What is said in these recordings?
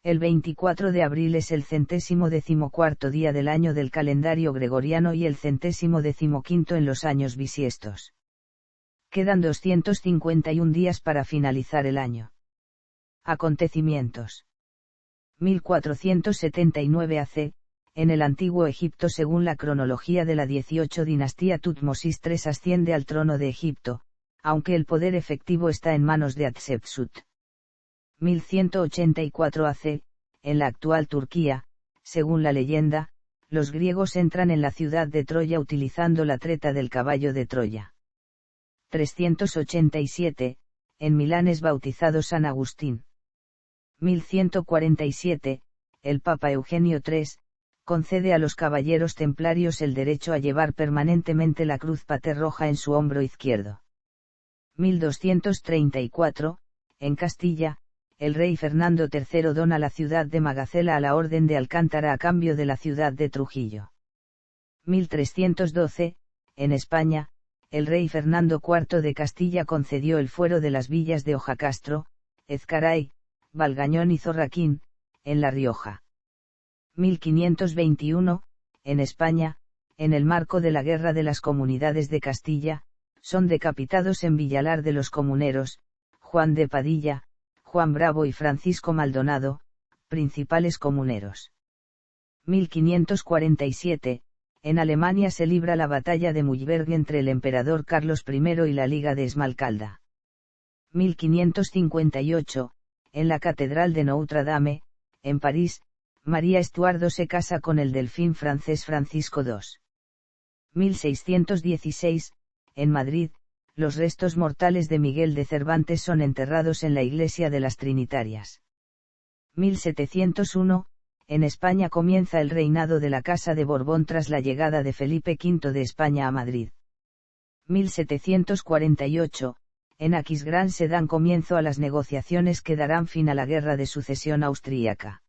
El 24 de abril es el 114º día del año del calendario gregoriano y el 115º en los años bisiestos. Quedan 251 días para finalizar el año. Acontecimientos. 1479 AC, en el Antiguo Egipto según la cronología de la 18 dinastía Tutmosis III asciende al trono de Egipto, aunque el poder efectivo está en manos de Hatshepsut. 1184 AC, en la actual Turquía, según la leyenda, los griegos entran en la ciudad de Troya utilizando la treta del caballo de Troya. 387, en Milán es bautizado San Agustín. 1147, el Papa Eugenio III, concede a los caballeros templarios el derecho a llevar permanentemente la cruz pater roja en su hombro izquierdo. 1234, en Castilla, el rey Fernando III dona la ciudad de Magacela a la Orden de Alcántara a cambio de la ciudad de Trujillo. 1312, en España, el rey Fernando IV de Castilla concedió el fuero de las villas de Ojacastro, Ezcaray, Valgañón y Zorraquín, en La Rioja. 1521, en España, en el marco de la Guerra de las Comunidades de Castilla, son decapitados en Villalar de los Comuneros, Juan de Padilla, Juan Bravo y Francisco Maldonado, principales comuneros. 1547, en Alemania se libra la batalla de Mühlberg entre el emperador Carlos I y la Liga de Esmalcalda. 1558, en la Catedral de Notre Dame, en París, María Estuardo se casa con el delfín francés Francisco II. 1616, en Madrid, los restos mortales de Miguel de Cervantes son enterrados en la iglesia de las Trinitarias. 1701, en España comienza el reinado de la Casa de Borbón tras la llegada de Felipe V de España a Madrid. 1748, en Aquisgrán se dan comienzo a las negociaciones que darán fin a la Guerra de Sucesión austríaca.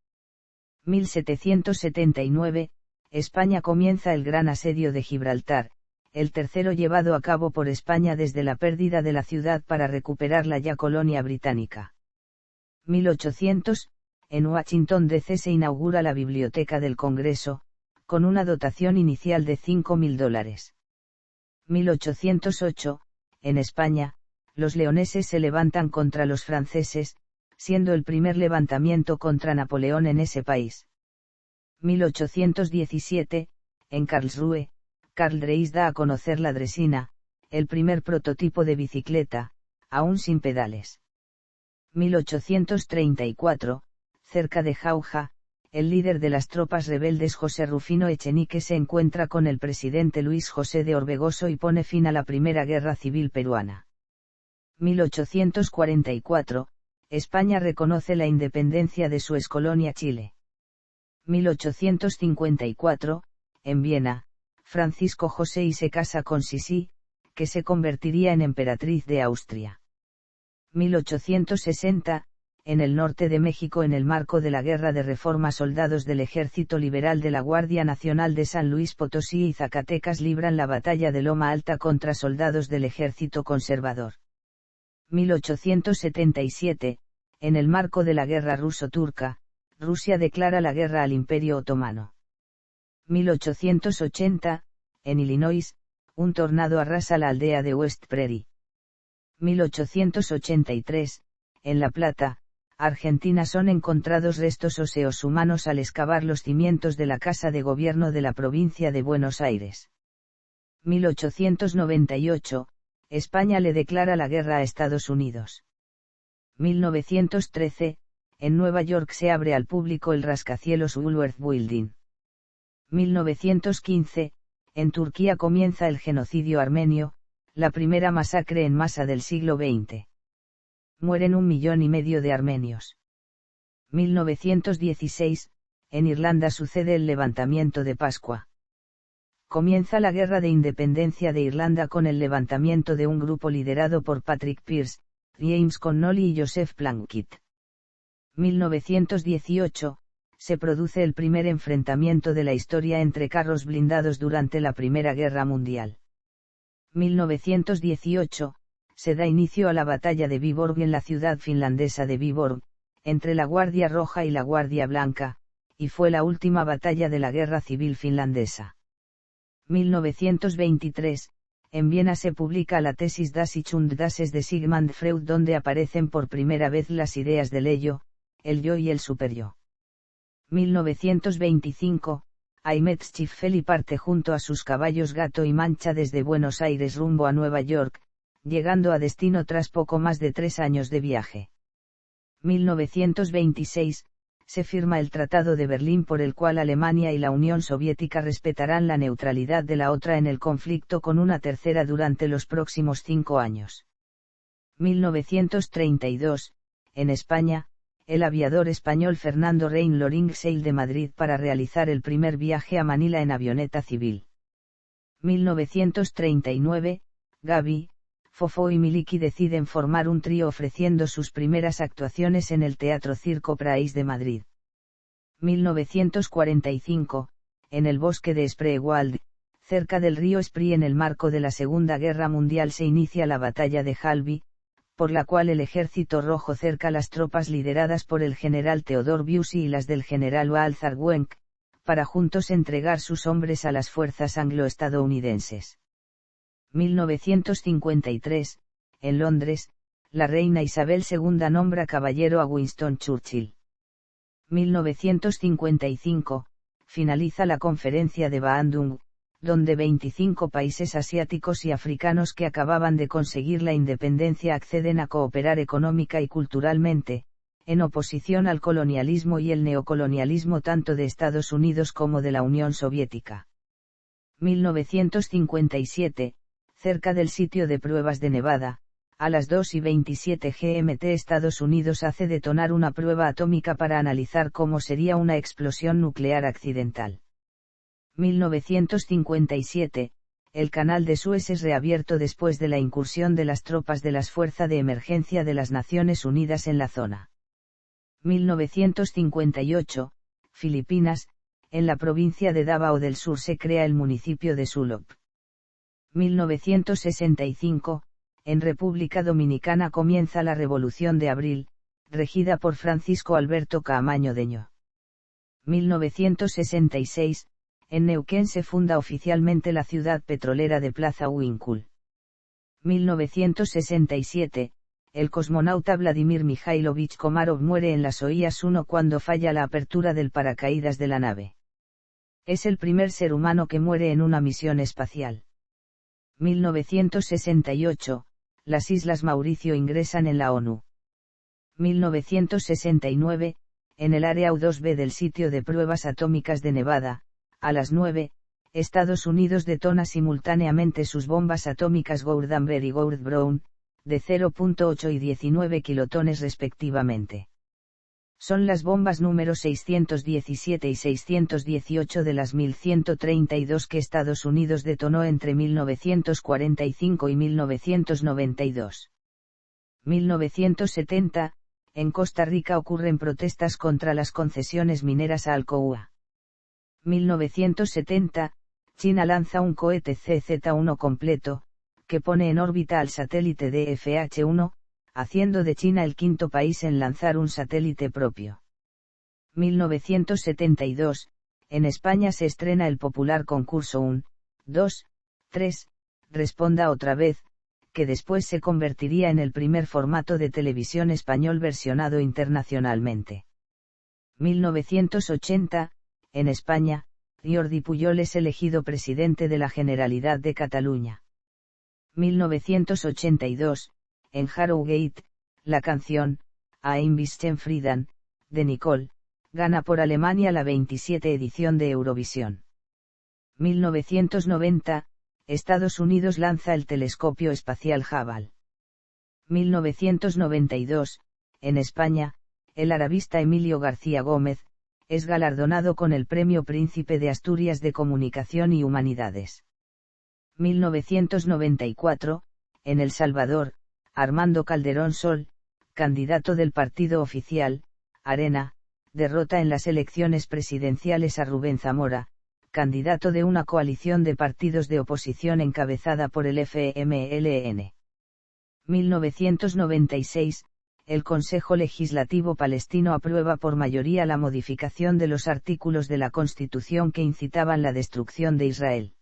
1779, España comienza el Gran Asedio de Gibraltar, el tercero llevado a cabo por España desde la pérdida de la ciudad para recuperar la ya colonia británica. 1800, en Washington DC se inaugura la Biblioteca del Congreso, con una dotación inicial de $5.000. 1808, en España, los leoneses se levantan contra los franceses, siendo el primer levantamiento contra Napoleón en ese país. 1817, en Karlsruhe, Karl Dreiss da a conocer la dresina, el primer prototipo de bicicleta, aún sin pedales. 1834, cerca de Jauja, el líder de las tropas rebeldes José Rufino Echenique se encuentra con el presidente Luis José de Orbegoso y pone fin a la Primera Guerra Civil Peruana. 1844, España reconoce la independencia de su excolonia Chile. 1854, en Viena, Francisco José y se casa con Sisi, que se convertiría en emperatriz de Austria. 1860, en el norte de México en el marco de la Guerra de Reforma soldados del Ejército Liberal de la Guardia Nacional de San Luis Potosí y Zacatecas libran la batalla de Loma Alta contra soldados del Ejército Conservador. 1877, en el marco de la Guerra Ruso-Turca, Rusia declara la guerra al Imperio Otomano. 1880, en Illinois, un tornado arrasa la aldea de West Prairie. 1883, en La Plata, Argentina son encontrados restos óseos humanos al excavar los cimientos de la Casa de Gobierno de la provincia de Buenos Aires. 1898, España le declara la guerra a Estados Unidos. 1913, en Nueva York se abre al público el rascacielos Woolworth Building. 1915, en Turquía comienza el genocidio armenio, la primera masacre en masa del siglo XX. Mueren 1,5 millones de armenios. 1916, en Irlanda sucede el levantamiento de Pascua. Comienza la Guerra de Independencia de Irlanda con el levantamiento de un grupo liderado por Patrick Pearse, James Connolly y Joseph Plunkett. 1918, se produce el primer enfrentamiento de la historia entre carros blindados durante la Primera Guerra Mundial. 1918, se da inicio a la batalla de Viborg en la ciudad finlandesa de Viborg, entre la Guardia Roja y la Guardia Blanca, y fue la última batalla de la Guerra Civil Finlandesa. 1923, en Viena se publica la tesis Das Ich und das Es de Sigmund Freud, donde aparecen por primera vez las ideas del ello, el yo y el superyo. 1925, Ahmet Schiffeli parte junto a sus caballos Gato y Mancha desde Buenos Aires rumbo a Nueva York, llegando a destino tras poco más de 3 años de viaje. 1926, se firma el Tratado de Berlín, por el cual Alemania y la Unión Soviética respetarán la neutralidad de la otra en el conflicto con una tercera durante los próximos 5 años. 1932, en España, el aviador español Fernando Rein Loring sale de Madrid para realizar el primer viaje a Manila en avioneta civil. 1939, Gaby, Fofó y Miliki deciden formar un trío ofreciendo sus primeras actuaciones en el Teatro Circo Praís de Madrid. 1945, en el bosque de Spreewald, cerca del río Spree en el marco de la Segunda Guerra Mundial se inicia la batalla de Halby, por la cual el Ejército Rojo cerca las tropas lideradas por el general Theodore Busey y las del general Walter Wenck, para juntos entregar sus hombres a las fuerzas anglo-estadounidenses. 1953, en Londres, la reina Isabel II nombra caballero a Winston Churchill. 1955, finaliza la conferencia de Bandung, donde 25 países asiáticos y africanos que acababan de conseguir la independencia acceden a cooperar económica y culturalmente, en oposición al colonialismo y el neocolonialismo tanto de Estados Unidos como de la Unión Soviética. 1957, cerca del sitio de pruebas de Nevada, a las 2:27 GMT Estados Unidos hace detonar una prueba atómica para analizar cómo sería una explosión nuclear accidental. 1957, el canal de Suez es reabierto después de la incursión de las tropas de las Fuerzas de Emergencia de las Naciones Unidas en la zona. 1958, Filipinas, en la provincia de Davao del Sur se crea el municipio de Sulop. 1965, en República Dominicana comienza la Revolución de Abril, regida por Francisco Alberto Caamaño Deño. 1966, en Neuquén se funda oficialmente la ciudad petrolera de Plaza Huincul. 1967, el cosmonauta Vladimir Mikhailovich Komarov muere en la Soyuz 1 cuando falla la apertura del paracaídas de la nave. Es el primer ser humano que muere en una misión espacial. 1968, las Islas Mauricio ingresan en la ONU. 1969, en el área U-2B del sitio de pruebas atómicas de Nevada, a las 9, Estados Unidos detona simultáneamente sus bombas atómicas Gord Amber y Gord Brown, de 0.8 y 19 kilotones respectivamente. Son las bombas número 617 y 618 de las 1132 que Estados Unidos detonó entre 1945 y 1992. 1970, en Costa Rica ocurren protestas contra las concesiones mineras a Alcoa. 1970, China lanza un cohete CZ-1 completo, que pone en órbita al satélite DFH-1, haciendo de China el quinto país en lanzar un satélite propio. 1972, en España se estrena el popular concurso 1, 2, 3, Responda otra vez, que después se convertiría en el primer formato de televisión español versionado internacionalmente. 1980, en España, Jordi Pujol es elegido presidente de la Generalitat de Cataluña. 1982, en Harrogate, la canción, Ein bisschen Frieden, de Nicole, gana por Alemania la 27 edición de Eurovisión. 1990, Estados Unidos lanza el telescopio espacial Hubble. 1992, en España, el arabista Emilio García Gómez, es galardonado con el Premio Príncipe de Asturias de Comunicación y Humanidades. 1994, en El Salvador, Armando Calderón Sol, candidato del partido oficial, Arena, derrota en las elecciones presidenciales a Rubén Zamora, candidato de una coalición de partidos de oposición encabezada por el FMLN. 1996, el Consejo Legislativo palestino aprueba por mayoría la modificación de los artículos de la Constitución que incitaban la destrucción de Israel.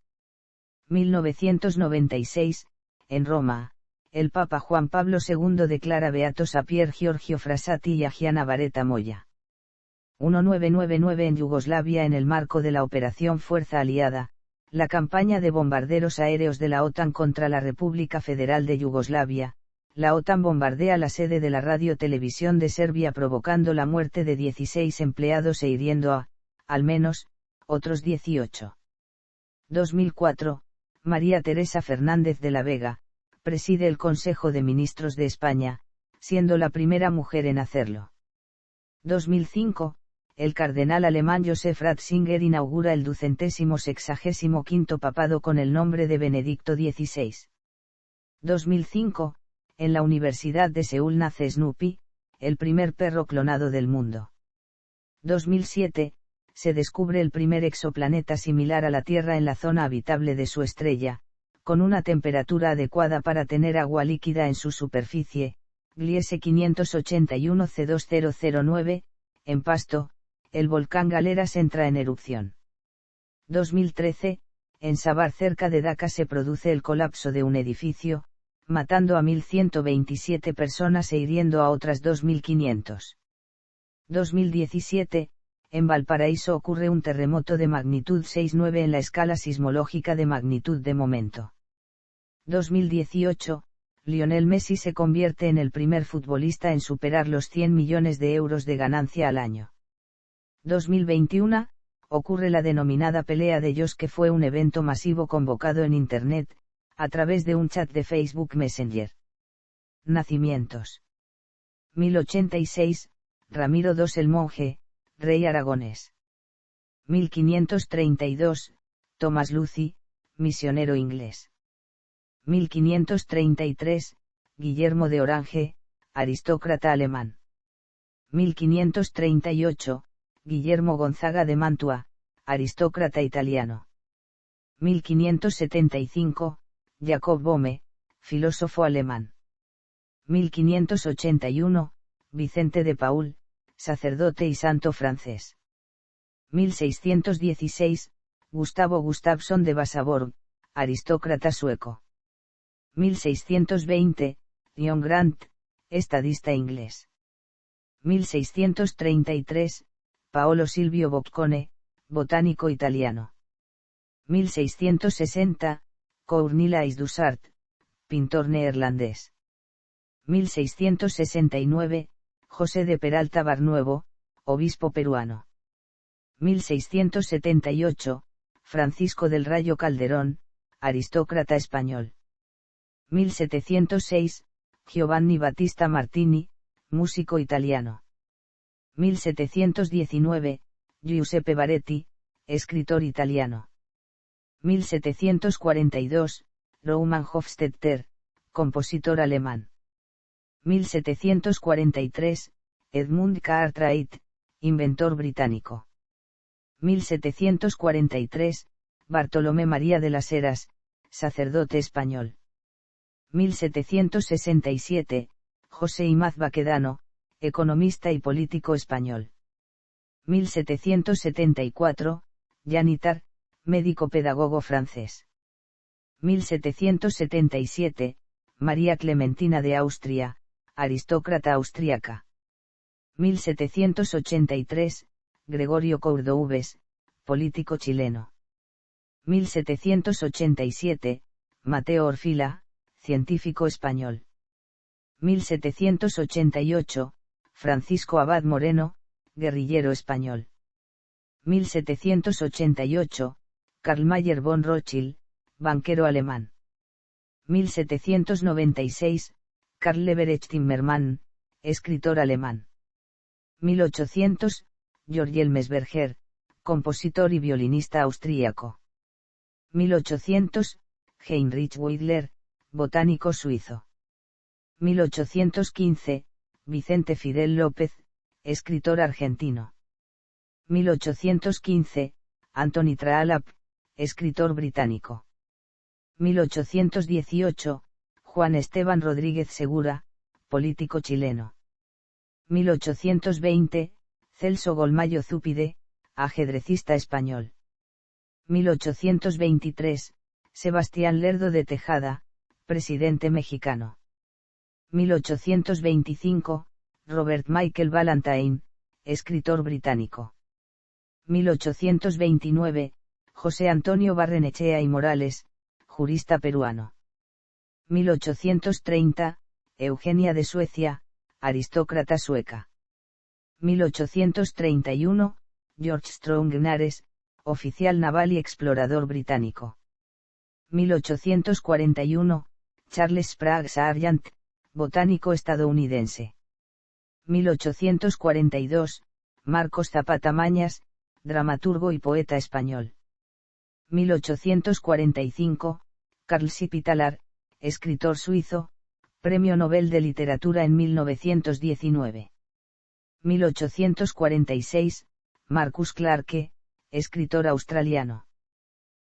1996, en Roma, el Papa Juan Pablo II declara beatos a Pier Giorgio Frassati y a Gianna Baretta Moya. 1999 en Yugoslavia en el marco de la Operación Fuerza Aliada, la campaña de bombarderos aéreos de la OTAN contra la República Federal de Yugoslavia, la OTAN bombardea la sede de la Radio-Televisión de Serbia provocando la muerte de 16 empleados e hiriendo a, al menos, otros 18. 2004, María Teresa Fernández de la Vega, preside el Consejo de Ministros de España, siendo la primera mujer en hacerlo. 2005, el cardenal alemán Josef Ratzinger inaugura el 265º papado con el nombre de Benedicto XVI. 2005, en la Universidad de Seúl nace Snoopy, el primer perro clonado del mundo. 2007, se descubre el primer exoplaneta similar a la Tierra en la zona habitable de su estrella, con una temperatura adecuada para tener agua líquida en su superficie, Gliese 581 C2009, en Pasto, el volcán Galeras entra en erupción. 2013, en Sabar cerca de Daca se produce el colapso de un edificio, matando a 1.127 personas e hiriendo a otras 2.500. 2017, en Valparaíso ocurre un terremoto de magnitud 6,9 en la escala sismológica de magnitud de momento. 2018, Lionel Messi se convierte en el primer futbolista en superar los 100 millones de euros de ganancia al año. 2021, ocurre la denominada pelea de Josh, que fue un evento masivo convocado en Internet, a través de un chat de Facebook Messenger. Nacimientos. 1086, Ramiro II el monje, rey aragonés. 1532, Tomás Lucy, misionero inglés. 1533, Guillermo de Orange, aristócrata alemán. 1538, Guillermo Gonzaga de Mantua, aristócrata italiano. 1575, Jacob Boehme, filósofo alemán. 1581, Vicente de Paul, sacerdote y santo francés. 1616, Gustavo Gustafsson de Vasaborg, aristócrata sueco. 1620, John Grant, estadista inglés. 1633, Paolo Silvio Boccone, botánico italiano. 1660, Cornelis Dussart, pintor neerlandés. 1669, José de Peralta Barnuevo, obispo peruano. 1678, Francisco del Rayo Calderón, aristócrata español. 1706, Giovanni Battista Martini, músico italiano. 1719, Giuseppe Baretti, escritor italiano. 1742, Roman Hofstetter, compositor alemán. 1743, Edmund Cartwright, inventor británico. 1743, Bartolomé María de las Heras, sacerdote español. 1767, José Imaz Baquedano, economista y político español. 1774, Jean Itard, médico pedagogo francés. 1777, María Clementina de Austria, aristócrata austríaca. 1783, Gregorio Courdoubes, político chileno. 1787, Mateo Orfila, científico español. 1788, Francisco Abad Moreno, guerrillero español. 1788, Karl Mayer von Rothschild, banquero alemán. 1796, Karl Leverett Timmermann, escritor alemán. 1800, Georg Messberger, compositor y violinista austríaco. 1800, Heinrich Weidler, botánico suizo. 1815, Vicente Fidel López, escritor argentino. 1815, Anthony Trollope, escritor británico. 1818, Juan Esteban Rodríguez Segura, político chileno. 1820, Celso Golmayo Zúpide, ajedrecista español. 1823, Sebastián Lerdo de Tejada, presidente mexicano. 1825, Robert Michael Ballantyne, escritor británico. 1829, José Antonio Barrenechea y Morales, jurista peruano. 1830, Eugenia de Suecia, aristócrata sueca. 1831, George Strong Nares, oficial naval y explorador británico. 1841, Charles Sprague Sargent, botánico estadounidense. 1842, Marcos Zapata Mañas, dramaturgo y poeta español. 1845, Carl Schipitalar, escritor suizo, Premio Nobel de Literatura en 1919. 1846, Marcus Clarke, escritor australiano.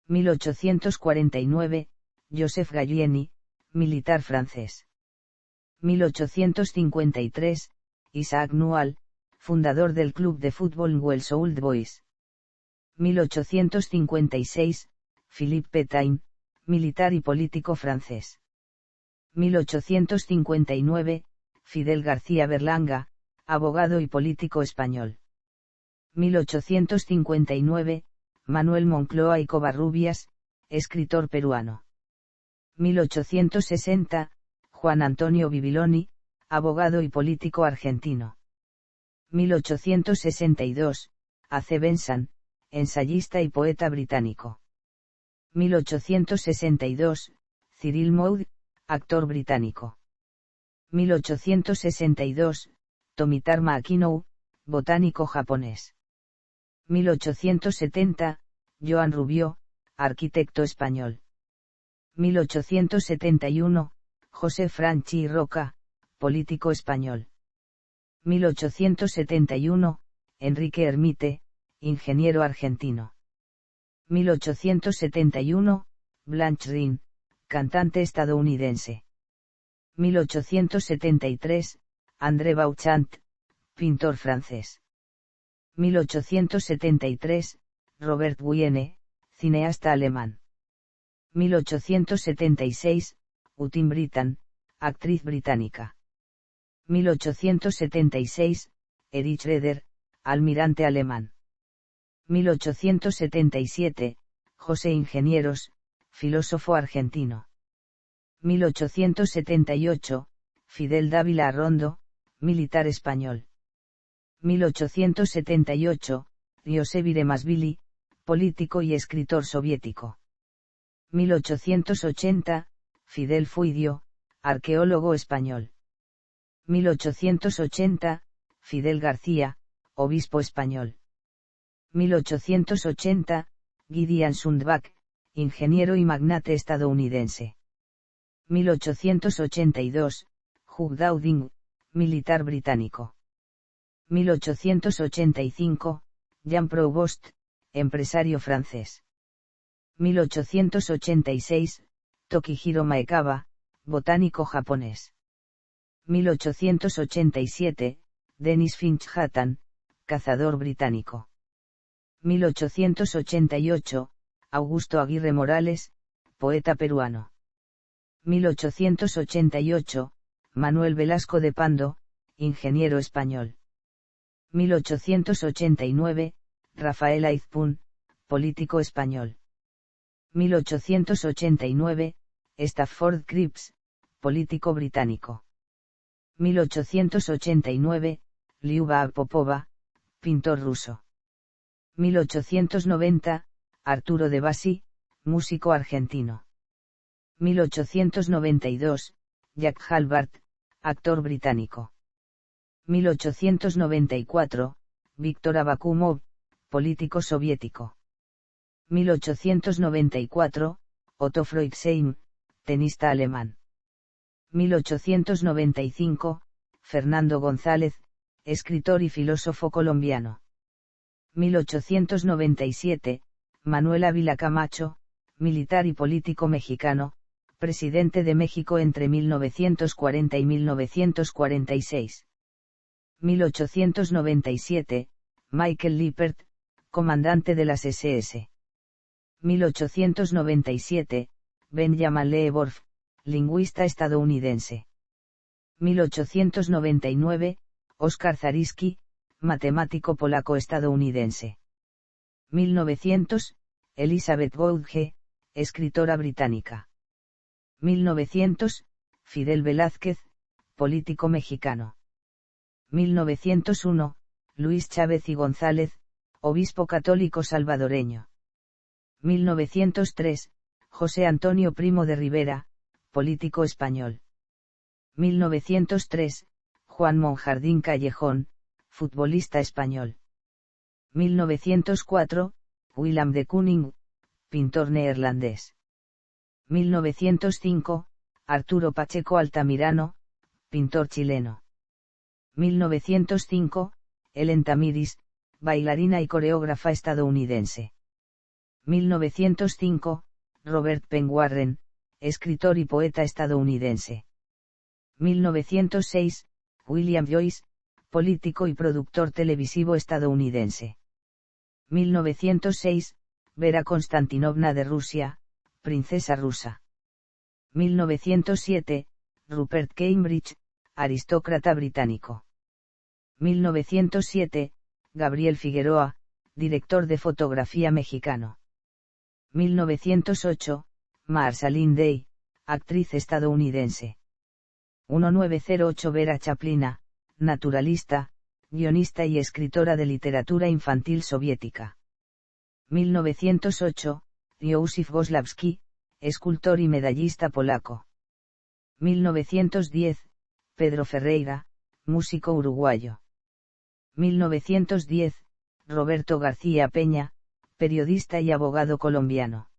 1849, Joseph Gallieni, militar francés. 1853, Isaac Newell, fundador del club de fútbol Wells Old Boys. 1856, Philippe Pétain, militar y político francés. 1859, Fidel García Berlanga, abogado y político español. 1859, Manuel Moncloa y Covarrubias, escritor peruano. 1860, Juan Antonio Bibiloni, abogado y político argentino. 1862, A.C. Benson, ensayista y poeta británico. 1862, Cyril Maud, actor británico. 1862, Tomitar Makino, botánico japonés. 1870, Joan Rubió, arquitecto español. 1871, José Franchi Roca, político español. 1871, Enrique Hermite, ingeniero argentino. 1871, Blanche Rin, cantante estadounidense. 1873, André Bauchant, pintor francés. 1873, Robert Guienne, cineasta alemán. 1876, Utin Brittan, actriz británica. 1876, Erich Raeder, almirante alemán. 1877, José Ingenieros, filósofo argentino. 1878, Fidel Dávila Arrondo, militar español. 1878, José Viremashvili, político y escritor soviético. 1880, Fidel Fuidio, arqueólogo español. 1880, Fidel García, obispo español. 1880, Gideon Sundback, ingeniero y magnate estadounidense. 1882, Hugh Dowding, militar británico. 1885, Jean Provost, empresario francés. 1886, Tokihiro Maekawa, botánico japonés. 1887, Dennis Finch Hatton, cazador británico. 1888, Augusto Aguirre Morales, poeta peruano. 1888, Manuel Velasco de Pando, ingeniero español. 1889, Rafael Aizpún, político español. 1889, Stafford Cripps, político británico. 1889, Liuba Popova, pintor ruso. 1890, Arturo de Bassi, músico argentino. 1892, Jack Halbart, actor británico. 1894, Víctor Abakumov, político soviético. 1894, Otto Freudsheim, tenista alemán. 1895, Fernando González, escritor y filósofo colombiano. 1897, Manuel Ávila Camacho, militar y político mexicano, presidente de México entre 1940 y 1946. 1897, Michael Lippert, comandante de las SS. 1897, Benjamin Leavenworth, lingüista estadounidense. 1899, Oskar Zariski, matemático polaco-estadounidense. 1900, Elizabeth Gouge, escritora británica. 1900, Fidel Velázquez, político mexicano. 1901, Luis Chávez y González, obispo católico salvadoreño. 1903, José Antonio Primo de Rivera, político español. 1903, Juan Monjardín Callejón, futbolista español. 1904, Willem de Kooning, pintor neerlandés. 1905, Arturo Pacheco Altamirano, pintor chileno. 1905, Ellen Tamiris, bailarina y coreógrafa estadounidense. 1905, Robert Penn Warren, escritor y poeta estadounidense. 1906, William Joyce, político y productor televisivo estadounidense. 1906, Vera Konstantinovna de Rusia, princesa rusa. 1907, Rupert Cambridge, aristócrata británico. 1907, Gabriel Figueroa, director de fotografía mexicano. 1908, Marceline Day, actriz estadounidense. 1908 Vera Chaplina, naturalista, guionista y escritora de literatura infantil soviética. 1908, Józef Goslavski, escultor y medallista polaco. 1910, Pedro Ferreira, músico uruguayo. 1910, Roberto García Peña, periodista y abogado colombiano.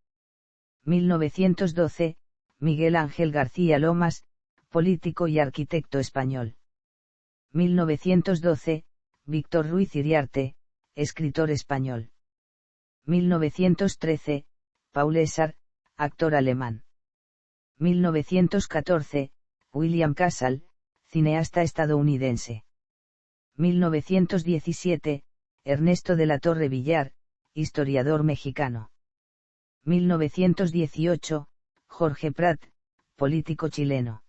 1912, Miguel Ángel García Lomas, político y arquitecto español. 1912, Víctor Ruiz Iriarte, escritor español. 1913, Paul Essar, actor alemán. 1914, William Castle, cineasta estadounidense. 1917, Ernesto de la Torre Villar, historiador mexicano. 1918, Jorge Prat, político chileno.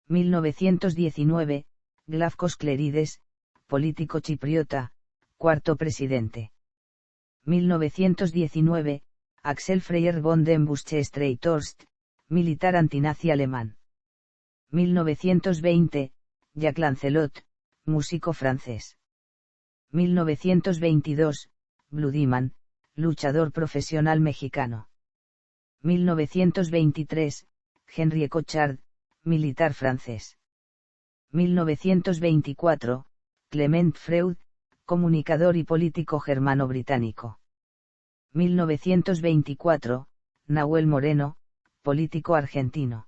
1919, Glafkos Clerides, político chipriota, cuarto presidente. 1919, Axel Freyer von den Busse-Streitorst, militar antinazi alemán. 1920, Jacques Lancelot, músico francés. 1922, Bloody Man, luchador profesional mexicano. 1923, Henri Cochard, militar francés. 1924, Clement Freud, comunicador y político germano-británico. 1924, Nahuel Moreno, político argentino.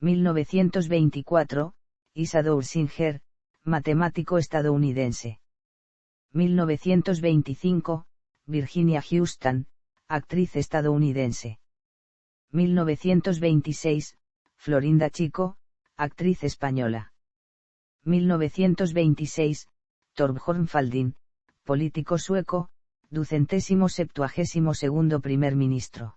1924, Isadore Singer, matemático estadounidense. 1925, Virginia Houston, actriz estadounidense. 1926, Florinda Chico, actriz española. 1926, Thorbjörn Fälldin, político sueco, 272º primer ministro.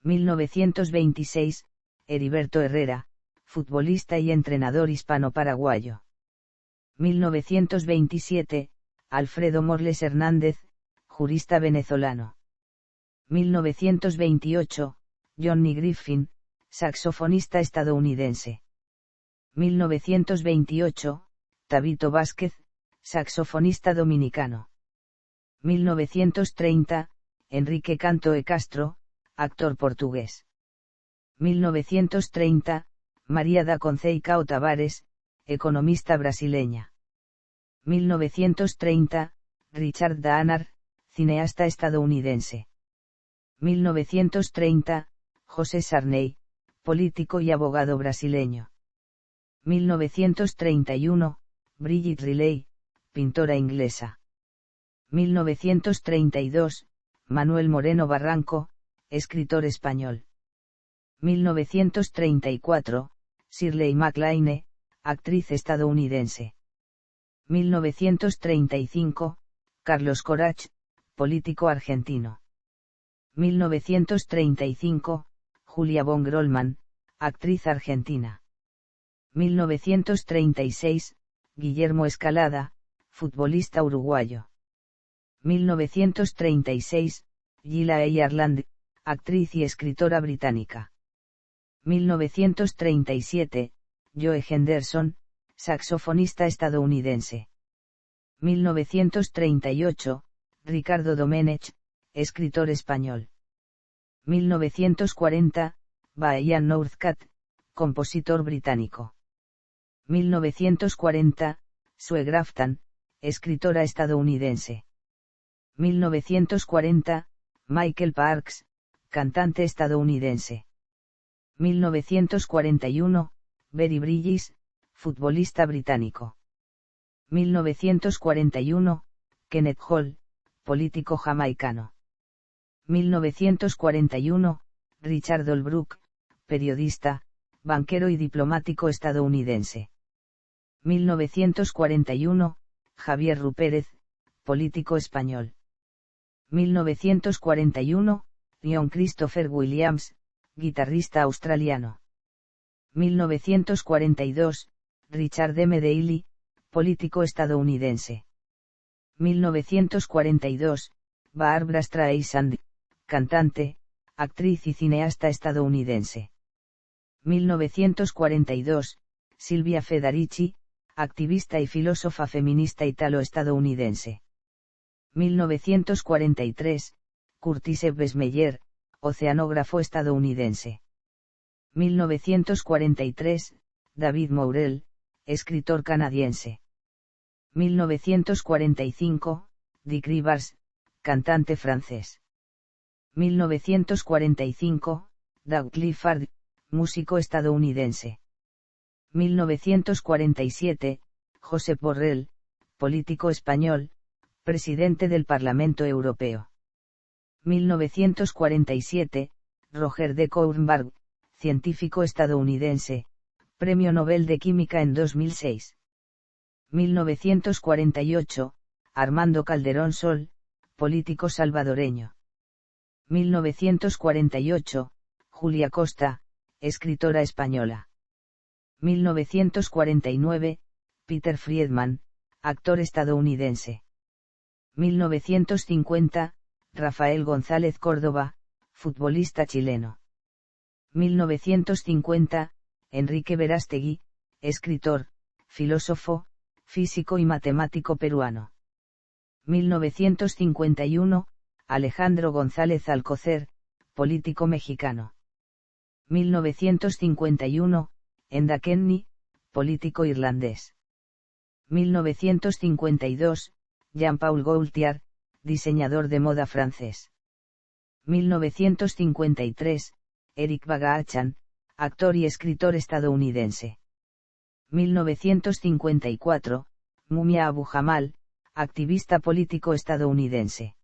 1926, Heriberto Herrera, futbolista y entrenador hispano-paraguayo. 1927, Alfredo Morles Hernández, jurista venezolano. 1928, Johnny Griffin, saxofonista estadounidense. 1928, Tabito Vázquez, saxofonista dominicano. 1930, Enrique Canto e Castro, actor portugués. 1930, María da Conceição Tavares, economista brasileña. 1930, Richard Dahnar, cineasta estadounidense. 1930, José Sarney, político y abogado brasileño. 1931, Brigitte Riley, pintora inglesa. 1932, Manuel Moreno Barranco, escritor español. 1934, Shirley MacLaine, actriz estadounidense. 1935, Carlos Corach, político argentino. 1935, Julia von Grollmann, actriz argentina. 1936, Guillermo Escalada, futbolista uruguayo. 1936, Gila Ireland, actriz y escritora británica. 1937, Joe Henderson, saxofonista estadounidense. 1938, Ricardo Domenech, escritor español. 1940, Brian Northcutt, compositor británico. 1940, Sue Grafton, escritora estadounidense. 1940, Michael Parks, cantante estadounidense. 1941, Berry Bridges, futbolista británico. 1941, Kenneth Hall, político jamaicano. 1941, Richard Holbrooke, periodista, banquero y diplomático estadounidense. 1941, Javier Rupérez, político español. 1941, John Christopher Williams, guitarrista australiano. 1942, Richard M. Daley, político estadounidense. 1942, Barbra Streisand, cantante, actriz y cineasta estadounidense. 1942, Silvia Federici, activista y filósofa feminista italo-estadounidense. 1943, Curtis Ebbs Meyer, oceanógrafo estadounidense. 1943, David Morrell, escritor canadiense. 1945, Dick Rivers, cantante francés. 1945, Doug Clifford, músico estadounidense. 1947, Josep Borrell, político español, presidente del Parlamento Europeo. 1947, Roger D. Cournberg, científico estadounidense, Premio Nobel de Química en 2006. 1948, Armando Calderón Sol, político salvadoreño. 1948, Julia Costa, escritora española. 1949, Peter Friedman, actor estadounidense. 1950, Rafael González Córdoba, futbolista chileno. 1950, Enrique Verástegui, escritor, filósofo, físico y matemático peruano. 1951, Alejandro González Alcocer, político mexicano. 1951, Enda Kenny, político irlandés. 1952, Jean-Paul Gaultier, diseñador de moda francés. 1953, Eric Bagaachan, actor y escritor estadounidense. 1954, Mumia Abu Jamal, activista político estadounidense.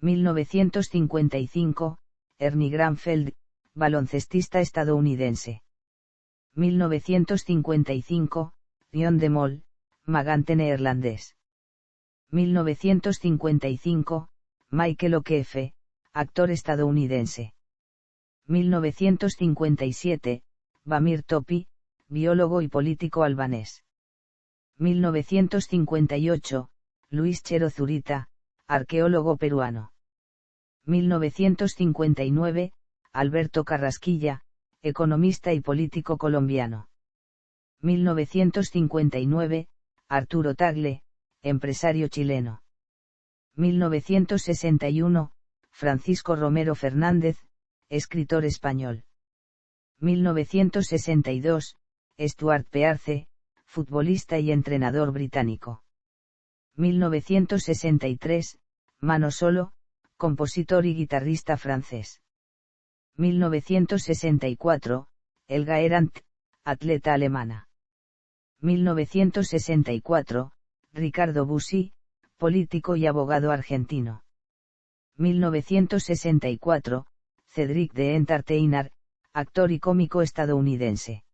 1955, Ernie Granfeld, baloncestista estadounidense. 1955, Dion de Mol, magante neerlandés. 1955, Michael O'Keefe, actor estadounidense. 1957, Bamir Topi, biólogo y político albanés. 1958, Luis Chero Zurita, arqueólogo peruano. 1959, Alberto Carrasquilla, economista y político colombiano. 1959, Arturo Tagle, empresario chileno. 1961, Francisco Romero Fernández, escritor español. 1962, Stuart Pearce, futbolista y entrenador británico. 1963, Mano Solo, compositor y guitarrista francés. 1964, Helga Erant, atleta alemana. 1964, Ricardo Bussi, político y abogado argentino. 1964, Cedric the Entertainer, actor y cómico estadounidense.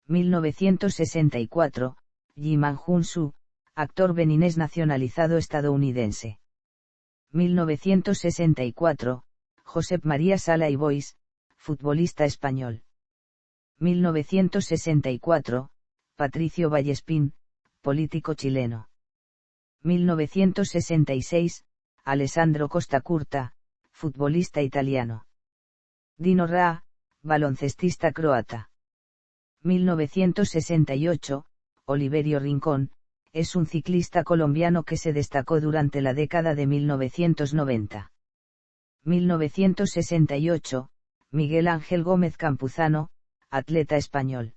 1964, Ji Man Jun Soo, actor beninés nacionalizado estadounidense. 1964, Josep María Sala y Boix, futbolista español. 1964, Patricio Vallespín, político chileno. 1966, Alessandro Costa Curta, futbolista italiano. Dino Ra, baloncestista croata. 1968, Oliverio Rincón, es un ciclista colombiano que se destacó durante la década de 1990. 1968, Miguel Ángel Gómez Campuzano, atleta español.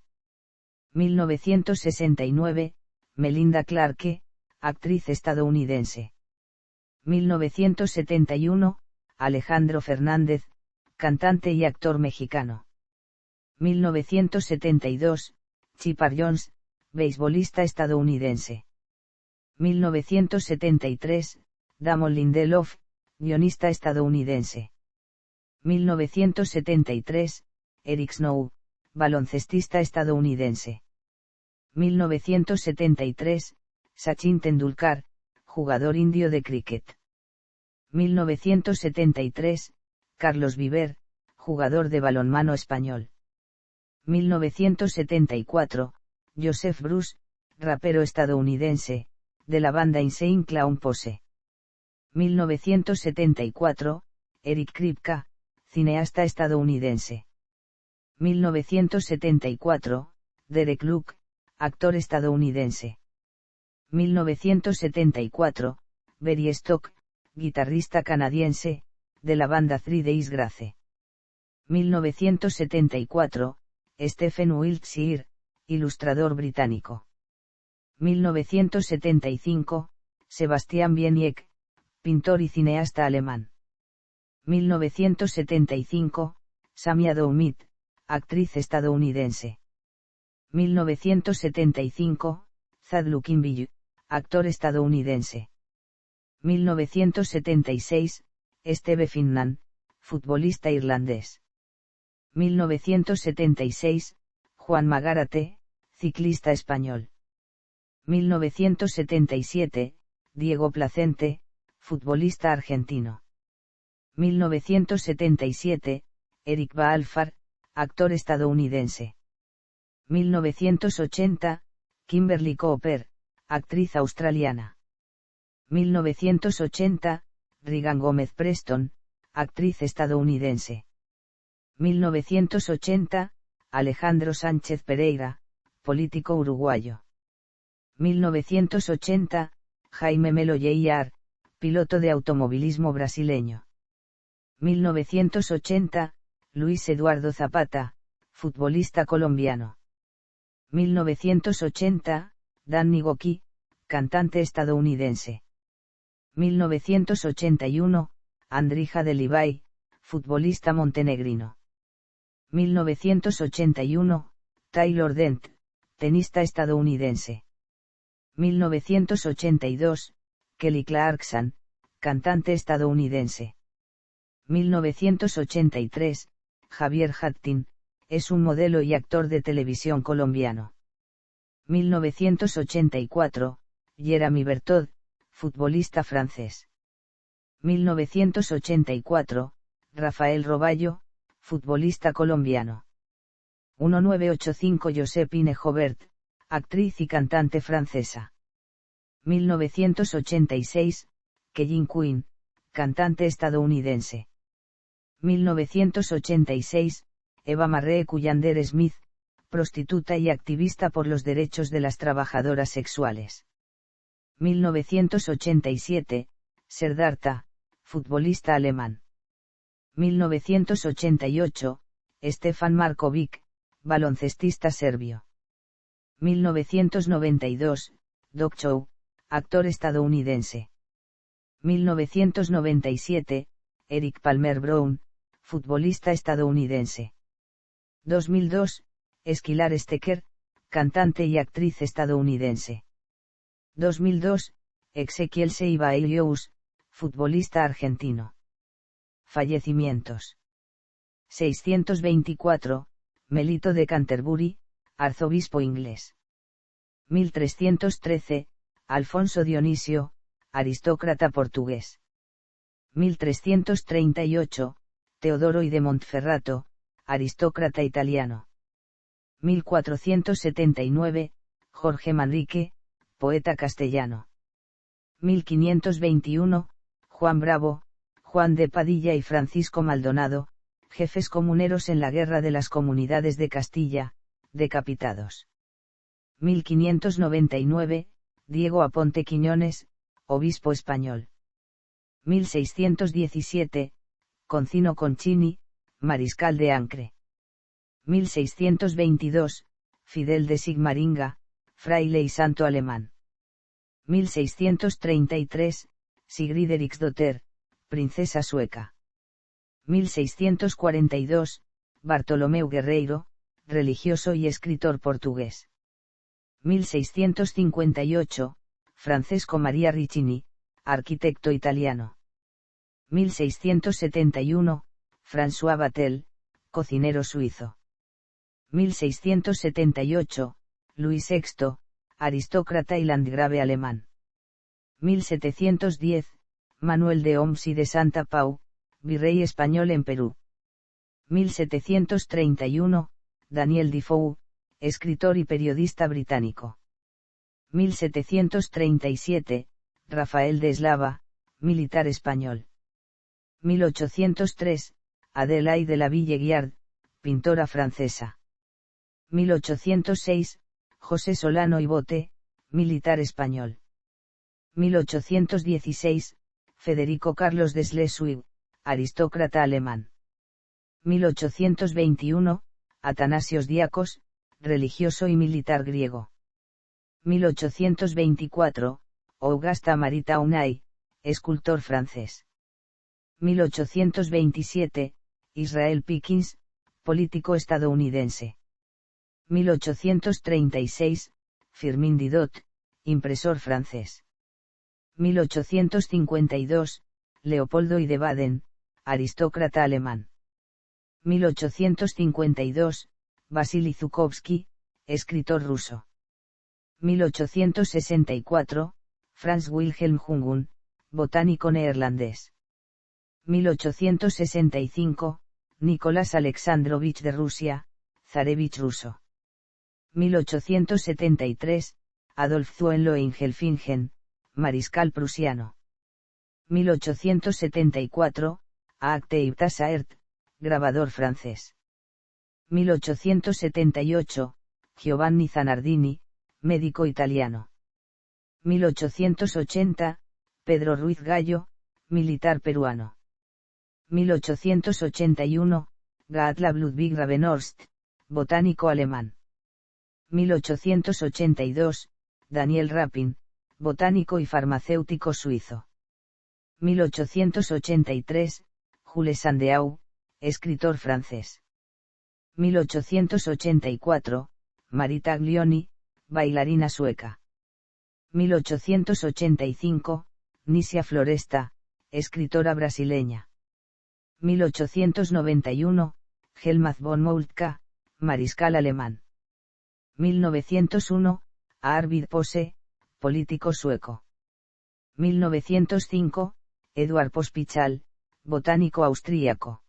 1969, Melinda Clarke, actriz estadounidense. 1971, Alejandro Fernández, cantante y actor mexicano. 1972, Chipper Jones, beisbolista estadounidense. 1973, Damon Lindelof, guionista estadounidense. 1973, Eric Snow, baloncestista estadounidense. 1973, Sachin Tendulkar, jugador indio de cricket. 1973, Carlos Viver, jugador de balonmano español. 1974, Joseph Bruce, rapero estadounidense, de la banda Insane Clown Posse. 1974, Eric Kripke, cineasta estadounidense. 1974, Derek Luke, actor estadounidense. 1974, Barry Stock, guitarrista canadiense, de la banda Three Days Grace. 1974, Stephen Wiltshire, ilustrador británico. 1975, Sebastian Bieniek, pintor y cineasta alemán. 1975, Samia Doumit, actriz estadounidense. 1975, Thad Lukinbill, actor estadounidense. 1976, Steve Finnan, futbolista irlandés. 1976, Juan Magarate, ciclista español. 1977, Diego Placente, futbolista argentino. 1977, Eric Baalfar, actor estadounidense. 1980, Kimberly Cooper, actriz australiana. 1980, Regan Gómez Preston, actriz estadounidense. 1980, Alejandro Sánchez Pereira, político uruguayo. 1980, Jaime Melo Jr., piloto de automovilismo brasileño. 1980, Luis Eduardo Zapata, futbolista colombiano. 1980, Danny Gokey, cantante estadounidense. 1981, Andrija Delibay, futbolista montenegrino. 1981, Taylor Dent, tenista estadounidense. 1982, Kelly Clarkson, cantante estadounidense. 1983, Javier Hattin, es un modelo y actor de televisión colombiano. 1984, Jeremy Bertod, futbolista francés. 1984, Rafael Roballo, futbolista colombiano. 1985 Josephine Joubert, actriz y cantante francesa. 1986, Kellyn Quinn, cantante estadounidense. 1986, Eva Marie Cuyander Smith, prostituta y activista por los derechos de las trabajadoras sexuales. 1987, Siddhartha, futbolista alemán. 1988, Stefan Markovic, baloncestista serbio. 1992, Doc Chow, actor estadounidense. 1997, Eric Palmer Brown, futbolista estadounidense. 2002, Skylar Stecker, cantante y actriz estadounidense. 2002, Ezequiel Seiba-Elious, futbolista argentino. Fallecimientos. 624, Melito de Canterbury, arzobispo inglés. 1313, Alfonso Dionisio, aristócrata portugués. 1338, Teodoro I de Montferrato, aristócrata italiano. 1479, Jorge Manrique, poeta castellano. 1521, Juan Bravo, Juan de Padilla y Francisco Maldonado, jefes comuneros en la Guerra de las Comunidades de Castilla, decapitados. 1599, Diego Aponte Quiñones, obispo español. 1617, Concino Concini, mariscal de Ancre. 1622, Fidel de Sigmaringa, fraile y santo alemán. 1633, Sigrid Eriksdotter, princesa sueca. 1642, Bartolomeu Guerreiro, religioso y escritor portugués. 1658, Francesco Maria Riccini, arquitecto italiano. 1671, François Vatel, cocinero suizo. 1678, Luis VI, aristócrata y landgrave alemán. 1710, Manuel de Oms y de Santa Pau, virrey español en Perú. 1731, Daniel Defoe, escritor y periodista británico. 1737, Rafael de Eslava, militar español. 1803, Adélaïde de la Villeguiard, pintora francesa. 1806, José Solano y Bote, militar español. 1816, Federico Carlos de Schleswig, aristócrata alemán. 1821, Atanasios Diakos, religioso y militar griego. 1824, Auguste Marita Unai, escultor francés. 1827, Israel Pickens, político estadounidense. 1836, Firmin Didot, impresor francés. 1852, Leopoldo I de Baden, aristócrata alemán. 1852, Vasily Zhukovsky, escritor ruso. 1864, Franz Wilhelm Jungun, botánico neerlandés. 1865, Nicolás Alexandrovich de Rusia, zarevich ruso. 1873, Adolf zu Hohenlohe-Ingelfingen, mariscal prusiano. 1874, Aagte Ibn Saert, grabador francés. 1878, Giovanni Zanardini, médico italiano. 1880, Pedro Ruiz Gallo, militar peruano. 1881, Gottlob Ludwig Ravenhorst, botánico alemán. 1882, Daniel Rapin, botánico y farmacéutico suizo. 1883, Jules Sandeau, escritor francés. 1884, Marita Glioni, bailarina sueca. 1885, Nisia Floresta, escritora brasileña. 1891, Helmut von Moltke, mariscal alemán. 1901, Arvid Posse, político sueco. 1905, Eduard Pospichal, botánico austríaco.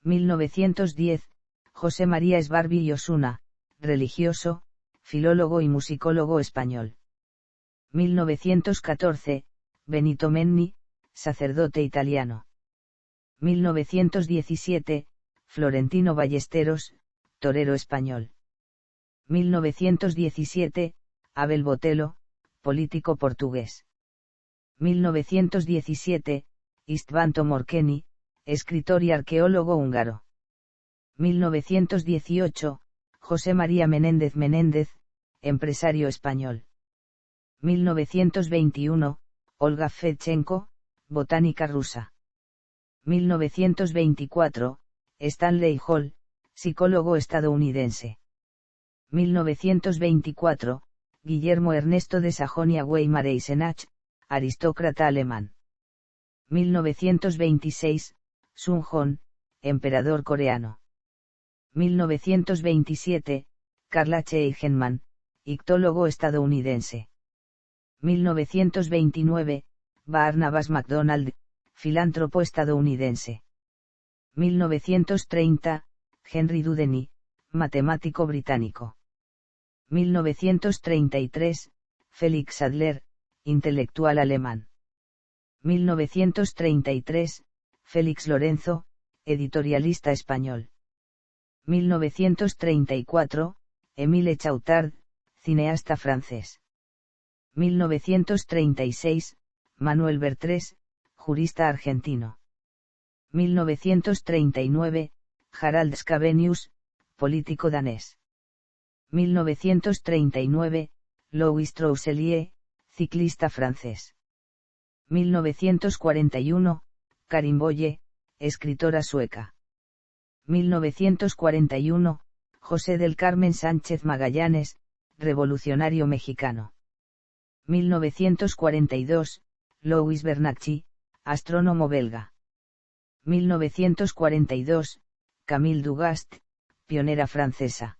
1910, José María Esbarbi y Osuna, religioso, filólogo y musicólogo español. 1914, Benito Menni, sacerdote italiano. 1917, Florentino Ballesteros, torero español. 1917, Abel Botelho, político portugués. 1917, István Tomorkeni, escritor y arqueólogo húngaro. 1918, José María Menéndez Menéndez, empresario español. 1921, Olga Fedchenko, botánica rusa. 1924, Stanley Hall, psicólogo estadounidense. 1924, Guillermo Ernesto de Sajonia-Weimar-Eisenach, aristócrata alemán. 1926, Sun Hon, emperador coreano. 1927, Karl H. Eigenmann, ictólogo estadounidense. 1929, Barnabas McDonald, filántropo estadounidense. 1930, Henry Dudeny, matemático británico. 1933, Felix Adler, intelectual alemán. 1933, Félix Lorenzo, editorialista español. 1934, Émile Chautard, cineasta francés. 1936, Manuel Bertrés, jurista argentino. 1939, Harald Scavenius, político danés. 1939, Louis Trousselier, ciclista francés. 1941, Karin Boye, escritora sueca. 1941, José del Carmen Sánchez Magallanes, revolucionario mexicano. 1942, Louis Bernacchi, astrónomo belga. 1942, Camille Dugast, pionera francesa.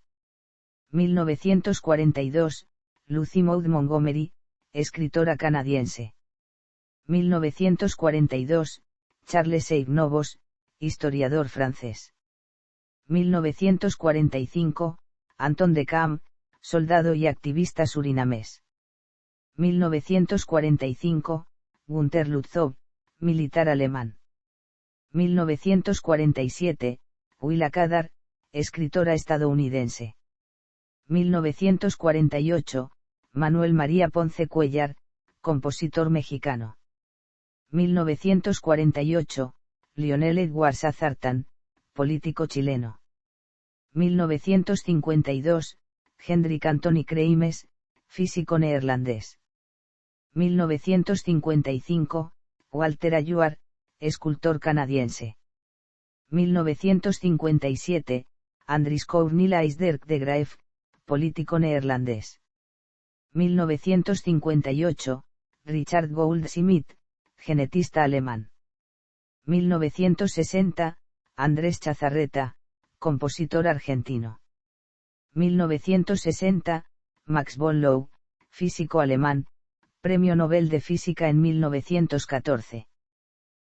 1942, Lucy Maud Montgomery, escritora canadiense. 1942, Charles Ignobos, historiador francés. 1945, Anton de Cam, soldado y activista surinamés. 1945, Günter Lützow, militar alemán. 1947, Willa Kadar, escritora estadounidense. 1948, Manuel María Ponce Cuellar, compositor mexicano. 1948, Lionel Edward Sazartan, político chileno. 1952, Hendrik Anthony Kreimes, físico neerlandés. 1955, Walter Ayuar, escultor canadiense. 1957, Andries Cornel Eisderk de Graeff, político neerlandés. 1958, Richard Goldschmidt, genetista alemán. 1960, Andrés Chazarreta, compositor argentino. 1960, Max von Laue, físico alemán, Premio Nobel de Física en 1914.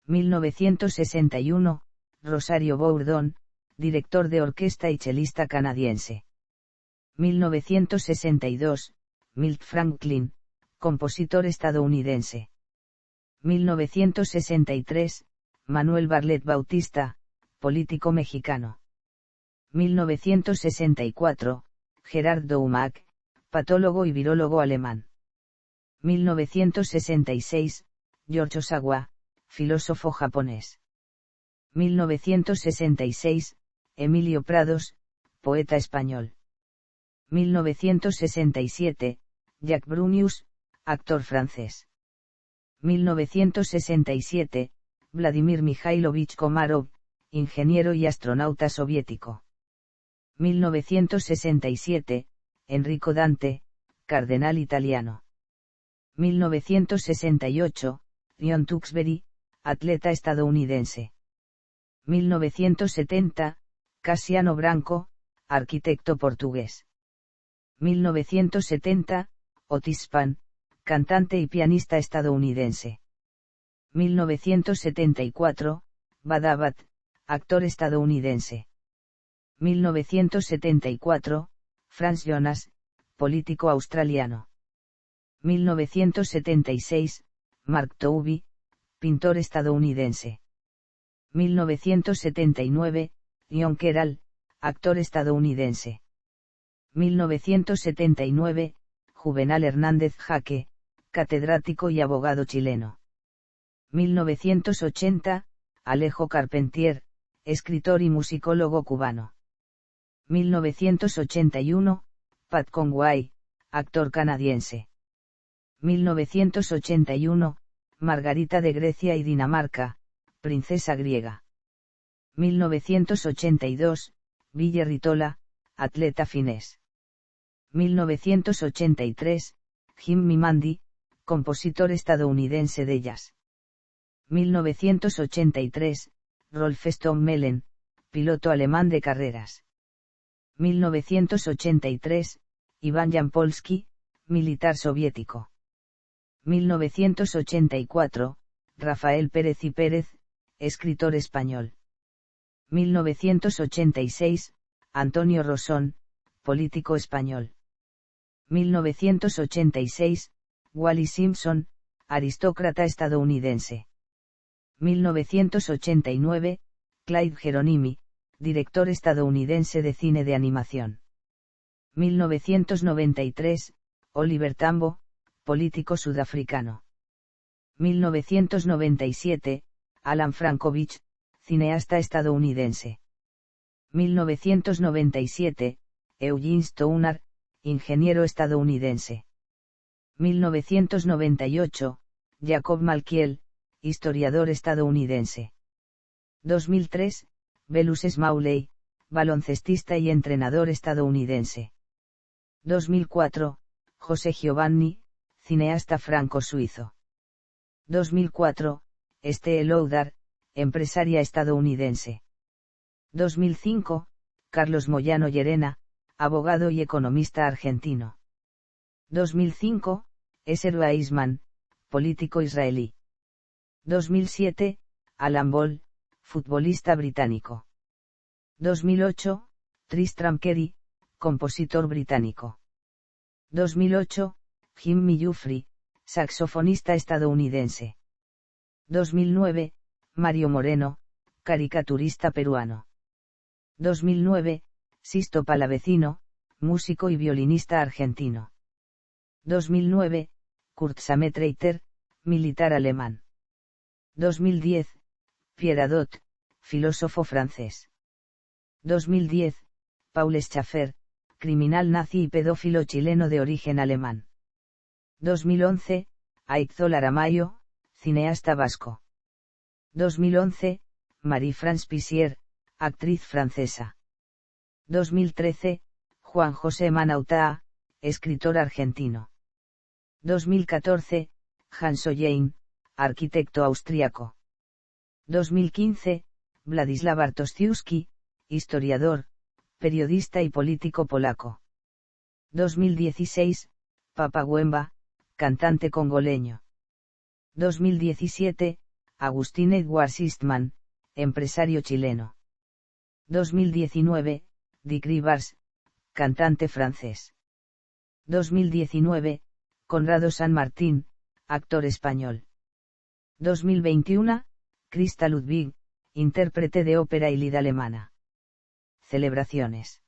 1961, Rosario Bourdon, director de orquesta y chelista canadiense. 1962, Milt Franklin, compositor estadounidense. 1963, Manuel Barlet Bautista, político mexicano. 1964, Gerard Doumac, patólogo y virólogo alemán. 1966, George Osawa, filósofo japonés. 1966, Emilio Prados, poeta español. 1967, Jacques Brunius, actor francés. 1967, Vladimir Mikhailovich Komarov, ingeniero y astronauta soviético. 1967, Enrico Dante, cardenal italiano. 1968, John Tewksbury, atleta estadounidense. 1970, Cassiano Branco, arquitecto portugués. 1970, Otis Spann, cantante y pianista estadounidense. 1974, Bud Abbott, actor estadounidense. 1974, Franz Jonas, político australiano. 1976, Mark Towby, pintor estadounidense. 1979, John Kerall, actor estadounidense. 1979, Juvenal Hernández Jaque, catedrático y abogado chileno. 1980, Alejo Carpentier, escritor y musicólogo cubano. 1981, Pat Conway, actor canadiense. 1981, Margarita de Grecia y Dinamarca, princesa griega. 1982, Ville Ritola, atleta finés. 1983, Jim Mimandi, compositor estadounidense de jazz. 1983, Rolf Stommelen, piloto alemán de carreras. 1983, Iván Yampolsky, militar soviético. 1984, Rafael Pérez y Pérez, escritor español. 1986, Antonio Rosón, político español. 1986, Wally Simpson, aristócrata estadounidense. 1989, Clyde Geronimi, director estadounidense de cine de animación. 1993, Oliver Tambo, político sudafricano. 1997, Alan Frankovich, cineasta estadounidense. 1997, Eugene Stoughner, ingeniero estadounidense. 1998, Jacob Malkiel, historiador estadounidense. 2003, Belus Smalley, baloncestista y entrenador estadounidense. 2004, José Giovanni, cineasta franco-suizo. 2004, Estelle Lauder, empresaria estadounidense. 2005, Carlos Moyano Llerena, abogado y economista argentino. 2005, Eser Weizmann, político israelí. 2007, Alan Ball, futbolista británico. 2008, Tristram Kerry, compositor británico. 2008, Jimmy Jeffrey, saxofonista estadounidense. 2009, Mario Moreno, caricaturista peruano. 2009, Sisto Palavecino, músico y violinista argentino. 2009, Kurt Sametreiter, militar alemán. 2010, Pierre Hadot, filósofo francés. 2010, Paul Schaffer, criminal nazi y pedófilo chileno de origen alemán. 2011, Aitzol Aramayo, cineasta vasco. 2011, Marie-France Pissier, actriz francesa. 2013, Juan José Manautaa, escritor argentino. 2014, Hans Hollein, arquitecto austriaco. 2015, Władysław Bartoszewski, historiador, periodista y político polaco. 2016, Papa Wemba, cantante congoleño. 2017, Agustín Edwards Eastman, empresario chileno. 2019, Dick Rivers, cantante francés. 2019, Conrado San Martín, actor español. 2021, Christa Ludwig, intérprete de ópera y lied alemana. Celebraciones.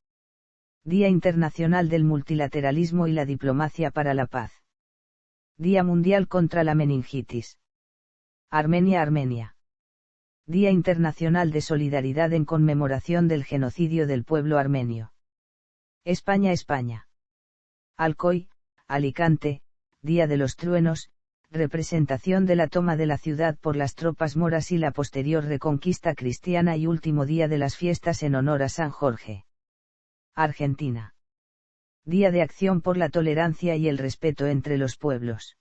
Día Internacional del Multilateralismo y la Diplomacia para la Paz. Día Mundial contra la Meningitis. Armenia. Día Internacional de Solidaridad en conmemoración del genocidio del pueblo armenio. España. Alcoy, Alicante, Día de los Truenos, representación de la toma de la ciudad por las tropas moras y la posterior reconquista cristiana y último día de las fiestas en honor a San Jorge. Argentina. Día de Acción por la Tolerancia y el Respeto entre los Pueblos.